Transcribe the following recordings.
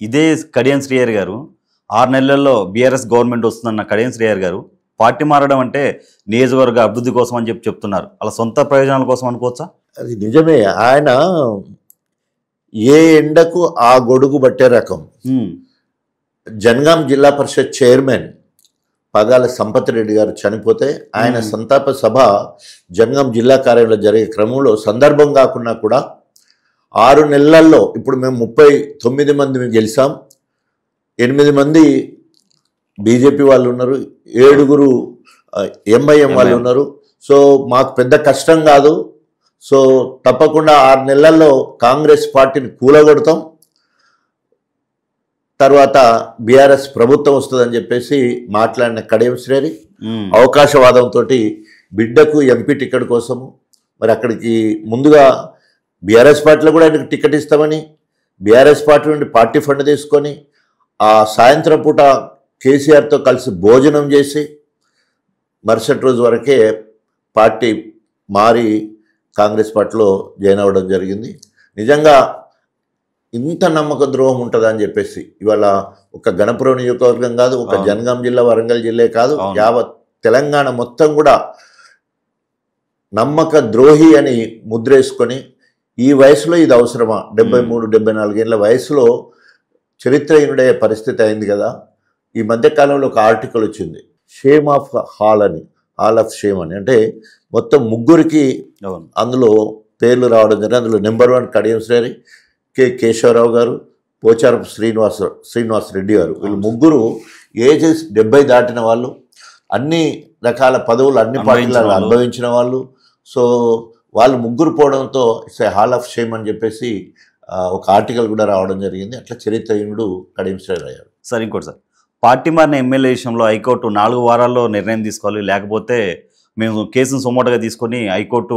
ఇదే కడియం శ్రీహరి గారు 6 నెలల్లో బీఆర్ఎస్ గవర్నమెంట్ వస్తుందన్న కడియం శ్రీహరి గారు పార్టీ మారడం అంటే నియోజకవర్గ అభివృద్ధి కోసం అని చెప్తున్నారు. అలా సొంత ప్రయోజనాల కోసం అనుకోవచ్చా? అది నిజమే. ఆయన ఏ ఎండకు ఆ గొడుగు పట్టే రకం. జనగాం జిల్లా పరిషత్ చైర్మన్ పగాల సంపత్ రెడ్డి గారు చనిపోతే ఆయన సంతాప సభ జనగాం జిల్లా కార్యాలయంలో జరిగే క్రమంలో సందర్భం కాకుండా కూడా 6 నెలల్లో ఇప్పుడు మేము 39 మంది గెలిచాం. 8 మంది బీజేపీ వాళ్ళు ఉన్నారు, 7 ఎంఐఎం వాళ్ళు ఉన్నారు. సో మాకు పెద్ద కష్టం కాదు. సో తప్పకుండా 6 నెలల్లో కాంగ్రెస్ పార్టీని కూలగొడతాం, తర్వాత బీఆర్ఎస్ ప్రభుత్వం వస్తుందని చెప్పేసి మాట్లాడిన కడియం శ్రీహరి అవకాశవాదంతో బిడ్డకు ఎంపీ టికెట్ కోసము మరి అక్కడికి ముందుగా బీఆర్ఎస్ పార్టీలో కూడా ఆయనకు టికెట్ ఇస్తామని బీఆర్ఎస్ పార్టీ నుండి పార్టీ ఫండ్ తీసుకొని ఆ సాయంత్రం పూట కేసీఆర్తో కలిసి భోజనం చేసి మరుసటి రోజు వరకే పార్టీ మారి కాంగ్రెస్ పార్టీలో జాయిన్ అవ్వడం జరిగింది. నిజంగా ఇంత నమ్మక ద్రోహం ఉంటుందా అని చెప్పేసి ఇవాళ ఒక గణపురం నియోజకవర్గం కాదు, ఒక జనగాం జిల్లా వరంగల్ జిల్లా కాదు, యావత్ తెలంగాణ మొత్తం కూడా నమ్మక ద్రోహి అని ముద్రేసుకొని ఈ వయసులో ఇది అవసరమా? 73-74 ఏళ్ళ వయసులో చరిత్రహీనుడే పరిస్థితి అయింది కదా. ఈ మధ్యకాలంలో ఒక ఆర్టికల్ వచ్చింది, షేమ్ ఆఫ్ హాల్ అని, హాల్ ఆఫ్ షేమ్ అని. అంటే మొత్తం 3 అందులో పేర్లు రావడం జరిగింది. అందులో నెంబర్ 1 కడియం శ్రీహరి, కె కేశవరావు గారు, పోచారపు శ్రీనివాస్ రెడ్డి గారు. వీళ్ళు 3 ఏజెస్ 70 దాటిన వాళ్ళు, అన్ని రకాల పదవులు అన్ని పార్టీలలో అనుభవించిన వాళ్ళు. సో వాళ్ళు 3 పోవడంతో it's a hall of shame అని చెప్పేసి ఒక ఆర్టికల్ కూడా రావడం జరిగింది. అట్లా చరిత్రహీనుడు కడియం శ్రీహరి అయ్యారు. సార్ ఇంకోటి సార్, పార్టీ మారిన ఎమ్మెల్యే విషయంలో హైకోర్టు 4 వారాల్లో నిర్ణయం తీసుకోవాలి, లేకపోతే మేము కేసును సొమోటగా తీసుకొని హైకోర్టు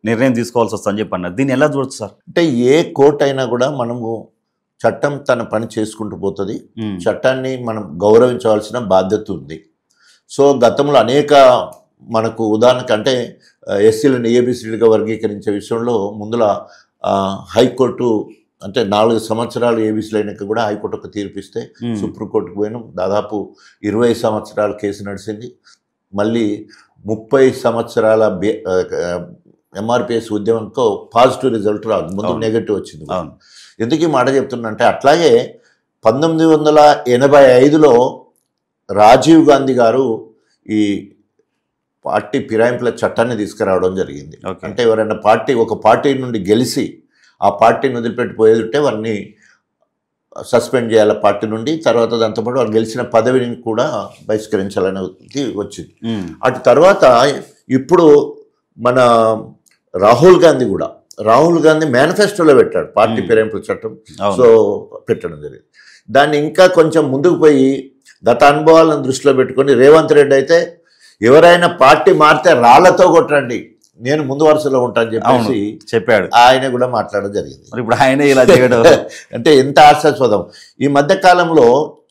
నిర్ణయం తీసుకోవాల్సి వస్తుందని చెప్పి అన్నారు. దీన్ని ఎలా చూడొచ్చు సార్? అంటే ఏ కోర్టు అయినా కూడా మనము చట్టం తన పని చేసుకుంటూ పోతుంది, చట్టాన్ని మనం గౌరవించవలసిన బాధ్యత ఉంది. సో గతంలో అనేక మనకు ఉదాహరణకు అంటే ఎస్సీలను ఏబిసిడీగా వర్గీకరించే విషయంలో ముందుల హైకోర్టు అంటే 4 సంవత్సరాలు ఏబీసీలు అయినాక కూడా హైకోర్టు ఒక తీర్పిస్తే సుప్రీంకోర్టుకు పోయినాం. దాదాపు 20 సంవత్సరాల కేసు నడిచింది. మళ్ళీ 30 సంవత్సరాల ఎంఆర్పిఎస్ ఉద్యమంతో పాజిటివ్ రిజల్ట్ రాదు, ముందు నెగటివ్ వచ్చింది. ఎందుకు ఈ మాట చెప్తున్నా అంటే అట్లాగే 1985లో రాజీవ్ గాంధీ గారు ఈ పార్టీ ఫిరాయింపుల చట్టాన్ని తీసుకురావడం జరిగింది. అంటే ఎవరైనా ఒక పార్టీ నుండి గెలిచి ఆ పార్టీని వదిలిపెట్టిపోయేది ఉంటే వారిని సస్పెండ్ చేయాలి పార్టీ నుండి, తర్వాత దాంతోపాటు వారు గెలిచిన పదవిని కూడా బహిష్కరించాలనేది వచ్చింది. అటు తర్వాత ఇప్పుడు మన రాహుల్ గాంధీ మేనిఫెస్టోలో పెట్టాడు పార్టీ ఫిరాయింపుల చట్టం. సో పెట్టడం జరిగింది. దాన్ని ఇంకా కొంచెం ముందుకు పోయి గత అనుభవాలను దృష్టిలో పెట్టుకొని రేవంత్ రెడ్డి అయితే ఎవరైనా పార్టీ మారితే రాళ్లతో కొట్టండి, నేను ముందు వరుసలో ఉంటానని చెప్పేసి చెప్పాడు. ఆయన కూడా మాట్లాడడం జరిగింది. ఇప్పుడు ఆయన ఇలా చేయడం అంటే ఎంత ఆశాస్పదం. ఈ మధ్య కాలంలో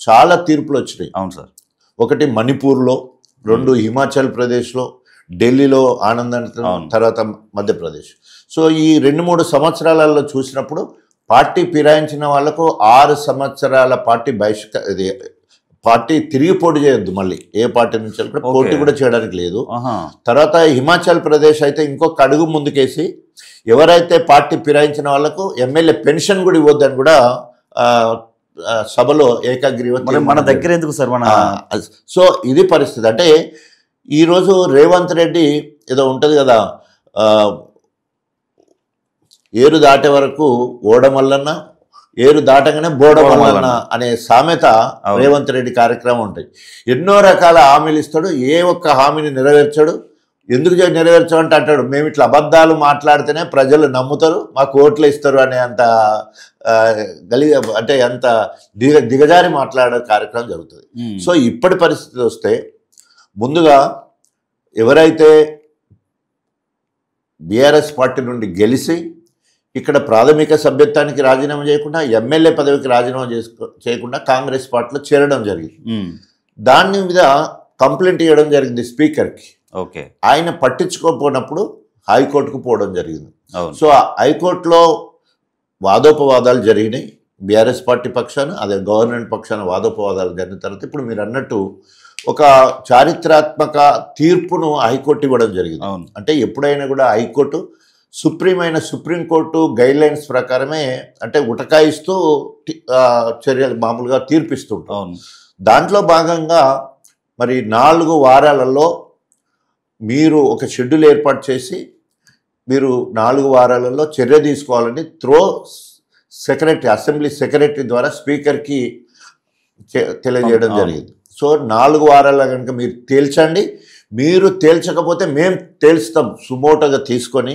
చాలా తీర్పులు వచ్చినాయి. అవును సార్. ఒకటి మణిపూర్లో, 2 హిమాచల్ ప్రదేశ్లో, ఢిల్లీలో ఆనందం, తర్వాత మధ్యప్రదేశ్. సో ఈ 2-3 సంవత్సరాలలో చూసినప్పుడు పార్టీ ఫిరాయించిన వాళ్లకు 6 సంవత్సరాల పార్టీ తిరిగి పోటీ చేయొద్దు, మళ్ళీ ఏ పార్టీ నుంచి పోటీ కూడా చేయడానికి లేదు. తర్వాత హిమాచల్ ప్రదేశ్ అయితే ఇంకొక అడుగు ముందుకేసి ఎవరైతే పార్టీ ఫిరాయించిన వాళ్లకు ఎమ్మెల్యే పెన్షన్ కూడా ఇవ్వద్దని కూడా సభలో ఏకాగ్రీవం. మన దగ్గర ఎందుకు సార్ మన? సో ఇది పరిస్థితి. అంటే ఈరోజు రేవంత్ రెడ్డి ఏదో ఉంటుంది కదా, ఏరు దాటే వరకు ఓడమల్లన్న, ఏరు దాటగానే బోడమల్లన్న అనే సామెత రేవంత్ రెడ్డి కార్యక్రమం ఉంటాయి. ఎన్నో రకాల హామీలు ఇస్తాడు, ఏ ఒక్క హామీని నెరవేర్చాడు. ఎందుకు నెరవేర్చామంటే అంటాడు, మేము ఇట్లా అబద్ధాలు మాట్లాడితేనే ప్రజలు నమ్ముతారు, మాకు ఓట్లు ఇస్తారు అనే అంత అంటే అంత దిగజారి మాట్లాడే కార్యక్రమం జరుగుతుంది. సో ఇప్పటి పరిస్థితి వస్తే ముందుగా ఎవరైతే బీఆర్ఎస్ పార్టీ నుండి గెలిచి ఇక్కడ ప్రాథమిక సభ్యత్వానికి రాజీనామా చేయకుండా, ఎమ్మెల్యే పదవికి రాజీనామా చేయకుండా కాంగ్రెస్ పార్టీలో చేరడం జరిగింది. దాని మీద కంప్లైంట్ ఇవ్వడం జరిగింది స్పీకర్కి. ఆయన పట్టించుకోకపోయినప్పుడు హైకోర్టుకు పోవడం జరిగింది. సో హైకోర్టులో వాదోపవాదాలు జరిగినాయి. బీఆర్ఎస్ పార్టీ పక్షాన అదే గవర్నమెంట్ పక్షాన వాదోపవాదాలు జరిగిన తర్వాత ఇప్పుడు మీరు అన్నట్టు ఒక చారిత్రాత్మక తీర్పును హైకోర్టు ఇవ్వడం జరిగింది. అంటే ఎప్పుడైనా కూడా హైకోర్టు సుప్రీంకోర్టు గైడ్ లైన్స్ ప్రకారమే అంటే ఉటకాయిస్తూ చర్యలు మామూలుగా తీర్పిస్తుంటాం. దాంట్లో భాగంగా మరి 4 వారాలలో మీరు ఒక షెడ్యూల్ ఏర్పాటు చేసి మీరు 4 వారాలలో చర్య తీసుకోవాలని అసెంబ్లీ సెక్రటరీ ద్వారా స్పీకర్కి తెలియజేయడం జరిగింది. సో 4 వారాల కనుక మీరు తేల్చండి, మీరు తేల్చకపోతే మేము తేల్స్తాం, సుమోటోగా తీసుకొని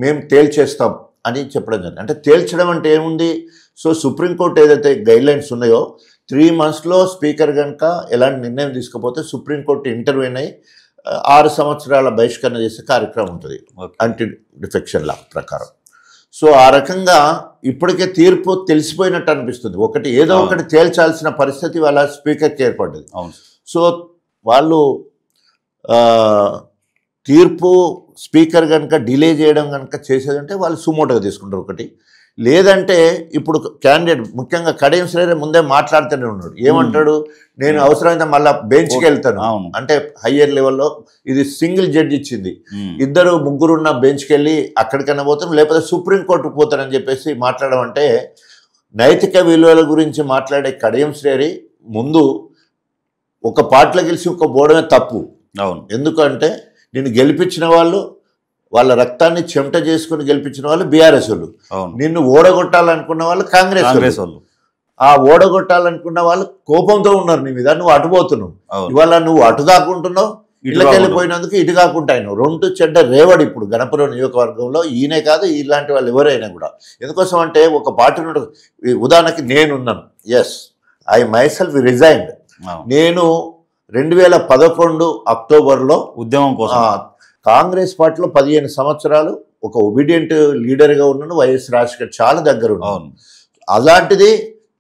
మేము తేల్చేస్తాం అని చెప్పడం జరిగింది. అంటే తేల్చడం అంటే ఏముంది, సో సుప్రీంకోర్టు ఏదైతే గైడ్ లైన్స్ ఉన్నాయో 3 monthsలో స్పీకర్ కనుక ఎలాంటి నిర్ణయం తీసుకోకపోతే సుప్రీంకోర్టు ఇంటర్వ్యూన్ అయ్యి 6 సంవత్సరాల బహిష్కరణ చేసే కార్యక్రమం ఉంటుంది యాంటీ డిఫెక్షన్ లా ప్రకారం. సో ఆ రకంగా ఇప్పటికే తీర్పు తెలిసిపోయినట్టు అనిపిస్తుంది. ఏదో ఒకటి తేల్చాల్సిన పరిస్థితి వాళ్ళ స్పీకర్కి ఏర్పడ్డది. సో వాళ్ళు తీర్పు స్పీకర్ కనుక డిలే చేయడం కనుక చేసేదంటే వాళ్ళు సుమోటోగా తీసుకుంటారు ఒకటి. లేదంటే ఇప్పుడు క్యాండిడేట్ ముఖ్యంగా కడియం శ్రీహరి ముందే మాట్లాడుతూనే ఉన్నాడు. ఏమంటాడు, నేను అవసరమైతే మళ్ళీ బెంచ్కి వెళ్తాను. అంటే హయ్యర్ లెవెల్లో ఇది సింగిల్ జడ్జి ఇచ్చింది, 2-3 ఉన్న బెంచ్కి వెళ్ళి అక్కడికైనా పోతాను, లేకపోతే సుప్రీంకోర్టుకు పోతానని చెప్పేసి మాట్లాడడం అంటే నైతిక విలువల గురించి మాట్లాడే కడియం శ్రీహరి ముందు ఒక పార్టీలో గెలిచి ఒక పోవడమే తప్పు. ఎందుకంటే నిన్ను గెలిపించిన వాళ్ళు వాళ్ళ రక్తాన్ని చెమట చేసుకుని గెలిపించిన వాళ్ళు బీఆర్ఎస్ వాళ్ళు, నిన్ను ఓడగొట్టాలనుకున్న వాళ్ళు కాంగ్రెస్ వాళ్ళు. ఆ ఓడగొట్టాలనుకున్న వాళ్ళు కోపంతో ఉన్నారు నీ మీద, నువ్వు అటుపోతున్నావు. ఇవాళ నువ్వు అటు కాకుంటున్నావు, ఇళ్ళకి వెళ్ళిపోయినందుకు ఇటు కాకుండా అయినావు. 2 చెడ్డ రేవడి ఇప్పుడు గణపురం నియోజకవర్గంలో. ఈయనే కాదు, ఇలాంటి వాళ్ళు ఎవరైనా కూడా. ఎందుకోసం అంటే ఒక పార్టీ ఉదాహరణకి నేనున్నాను, ఎస్ ఐ మైసెల్ఫ్ రిజైన్డ్. నేను 2011 అక్టోబర్లో ఉద్యమం కోసం కాంగ్రెస్ పార్టీలో 15 సంవత్సరాలు ఒక ఒబీడియంట్ లీడర్గా ఉన్నాను. వైఎస్ రాజశేఖర్ చాలా దగ్గర ఉన్నాను. అలాంటిది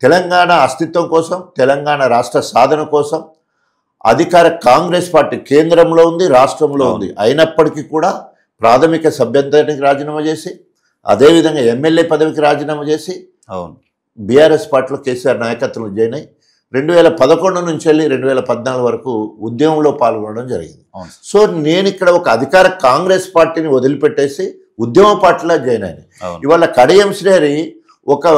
తెలంగాణ అస్తిత్వం కోసం, తెలంగాణ రాష్ట్ర సాధన కోసం అధికార కాంగ్రెస్ పార్టీ కేంద్రంలో ఉంది, రాష్ట్రంలో ఉంది. అయినప్పటికీ కూడా ప్రాథమిక సభ్యత్వానికి రాజీనామా చేసి, అదేవిధంగా ఎమ్మెల్యే పదవికి రాజీనామా చేసి బీఆర్ఎస్ పార్టీలో కేసీఆర్ నాయకత్వంలో జాయిన్ అయ్యి 2011 నుంచి వెళ్ళి 2014 వరకు ఉద్యమంలో పాల్గొనడం జరిగింది. సో నేను ఇక్కడ ఒక అధికార కాంగ్రెస్ పార్టీని వదిలిపెట్టేసి ఉద్యమ పార్టీలో జాయిన్ అయ్యాను. ఇవాళ కడియం శ్రీహరి ఒక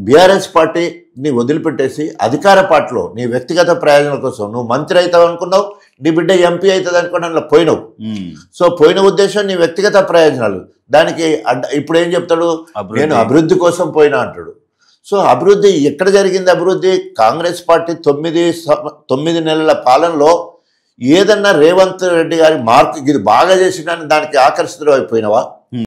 బీఆర్ఎస్ పార్టీని వదిలిపెట్టేసి అధికార పార్టీలో నీ వ్యక్తిగత ప్రయోజనాల కోసం నువ్వు మంత్రి అవుతావు అనుకున్నావు, నీ బిడ్డ ఎంపీ అవుతుంది అనుకున్నా అలా పోయినావు. సో పోయిన ఉద్దేశం నీ వ్యక్తిగత ప్రయోజనాలు. దానికి ఇప్పుడు ఏం చెప్తాడు, నేను అభివృద్ధి కోసం పోయినా అంటాడు. సో అభివృద్ధి ఎక్కడ జరిగింది? అభివృద్ధి కాంగ్రెస్ పార్టీ 9 నెలల పాలనలో ఏదన్నా రేవంత్ రెడ్డి గారి మార్కు ఇది బాగా చేసినా దానికి ఆకర్షితులు అయిపోయినావా?